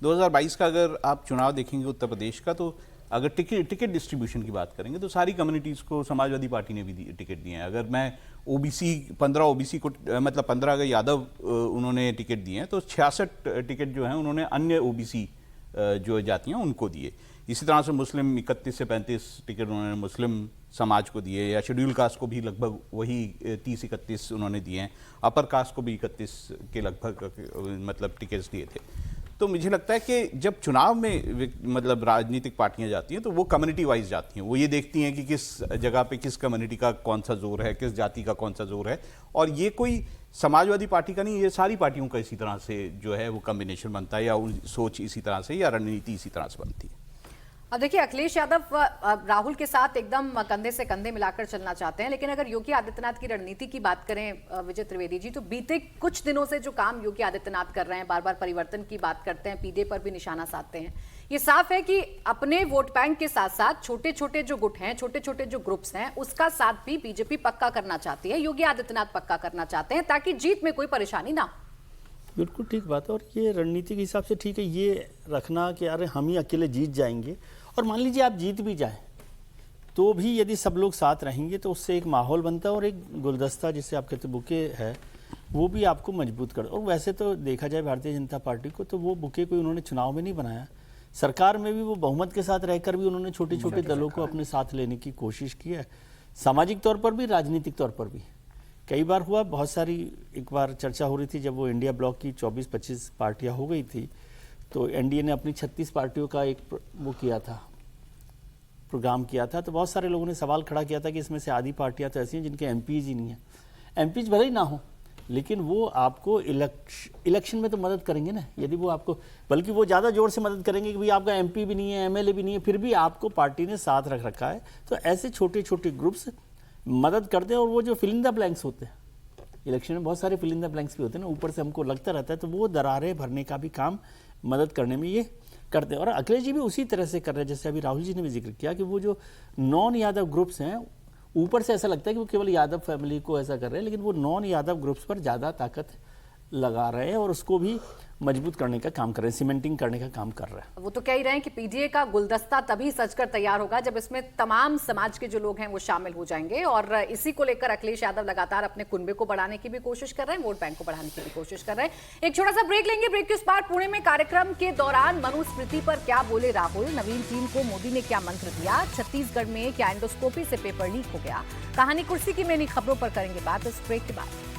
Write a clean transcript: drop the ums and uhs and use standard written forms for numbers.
2022 का अगर आप चुनाव देखेंगे उत्तर प्रदेश का, तो अगर टिकट डिस्ट्रीब्यूशन की बात करेंगे तो सारी कम्युनिटीज़ को समाजवादी पार्टी ने भी टिकट दिए हैं। अगर मैं ओबीसी 15 ओबीसी को मतलब 15 अगर यादव उन्होंने टिकट दिए हैं, तो 66 टिकट जो हैं उन्होंने अन्य ओबीसी जो जातियाँ उनको दिए। इसी तरह से मुस्लिम 31 से 35 टिकट उन्होंने मुस्लिम समाज को दिए, या शेड्यूल कास्ट को भी लगभग वही 30-31 उन्होंने दिए हैं। अपर कास्ट को भी 31 के लगभग मतलब टिकट्स दिए थे। तो मुझे लगता है कि जब चुनाव में मतलब राजनीतिक पार्टियां जाती हैं तो वो कम्युनिटी वाइज जाती हैं। वो ये देखती हैं कि किस जगह पे किस कम्युनिटी का कौन सा जोर है, किस जाति का कौन सा जोर है। और ये कोई समाजवादी पार्टी का नहीं, ये सारी पार्टियों का इसी तरह से जो है वो कॉम्बिनेशन बनता है, या सोच इसी तरह से या रणनीति इसी तरह से बनती है। अब देखिए, अखिलेश यादव राहुल के साथ एकदम कंधे से कंधे मिलाकर चलना चाहते हैं, लेकिन अगर योगी आदित्यनाथ की रणनीति की बात करें विजय त्रिवेदी जी, तो बीते कुछ दिनों से जो काम योगी आदित्यनाथ कर रहे हैं, बार बार परिवर्तन की बात करते हैं, पीडे पर भी निशाना साधते हैं। ये साफ है कि अपने वोट बैंक के साथ साथ छोटे छोटे जो गुट हैं, छोटे छोटे जो ग्रुप्स हैं, उसका साथ भी बीजेपी पक्का करना चाहती है, योगी आदित्यनाथ पक्का करना चाहते हैं, ताकि जीत में कोई परेशानी ना हो। बिल्कुल ठीक बात है, और ये रणनीति के हिसाब से ठीक है ये रखना कि अरे हम ही अकेले जीत जाएंगे। और मान लीजिए आप जीत भी जाए तो भी यदि सब लोग साथ रहेंगे तो उससे एक माहौल बनता है, और एक गुलदस्ता जिसे आप कहते बुके है वो भी आपको मजबूत कर। और वैसे तो देखा जाए भारतीय जनता पार्टी को, तो वो बुके कोई उन्होंने चुनाव में नहीं बनाया, सरकार में भी वो बहुमत के साथ रहकर भी उन्होंने छोटे छोटे दलों को अपने साथ लेने की कोशिश की है, सामाजिक तौर पर भी, राजनीतिक तौर पर भी। कई बार हुआ, बहुत सारी, एक बार चर्चा हो रही थी जब वो इंडिया ब्लॉक की 24-25 पार्टियां हो गई थी, तो एनडीए ने अपनी 36 पार्टियों का एक वो किया था, प्रोग्राम किया था। तो बहुत सारे लोगों ने सवाल खड़ा किया था कि इसमें से आधी पार्टियां तो ऐसी हैं जिनके एमपीज ही नहीं है। एमपीज भले ही ना हो, लेकिन वो आपको इलेक्शन में तो मदद करेंगे ना, यदि वो आपको, बल्कि वो ज़्यादा जोर से मदद करेंगे कि भाई आपका एमपी भी नहीं है, एमएलए भी नहीं है, फिर भी आपको पार्टी ने साथ रख रखा है। तो ऐसे छोटे छोटे ग्रुप्स मदद करते हैं। और वो जो फिल इन द ब्लैंक्स होते हैं, इलेक्शन में बहुत सारे फिल इन द ब्लैंक्स भी होते हैं ना, ऊपर से हमको लगता रहता है, तो वो दरारें भरने का भी काम मदद करने में ये करते हैं। और अखिलेश जी भी उसी तरह से कर रहे हैं, जैसे अभी राहुल जी ने भी जिक्र किया कि वो जो नॉन यादव ग्रुप्स हैं, ऊपर से ऐसा लगता है कि वो केवल यादव फैमिली को ऐसा कर रहे हैं, लेकिन वो नॉन यादव ग्रुप्स पर ज़्यादा ताकत लगा रहे हैं और उसको भी मजबूत करने का काम कर रहे हैं, सीमेंटिंग करने का काम कर रहे हैं। वो तो कह ही रहे हैं कि पीडीए का गुलदस्ता तभी सजकर तैयार होगा जब इसमें तमाम समाज के जो लोग हैं वो शामिल हो जाएंगे। और इसी को लेकर अखिलेश यादव लगातार अपने कुनबे को बढ़ाने की भी कोशिश कर रहे हैं, वोट बैंक को बढ़ाने की भी कोशिश कर रहे हैं। एक छोटा सा ब्रेक लेंगे, ब्रेक के उस पार पुणे में कार्यक्रम के दौरान मनुस्मृति पर क्या बोले राहुल, नवीन टीम को मोदी ने क्या मंत्र दिया, छत्तीसगढ़ में क्या एंडोस्कोपी से पेपर लीक हो गया, कहानी कुर्सी की मेनी खबरों पर करेंगे बात इस ब्रेक के बाद।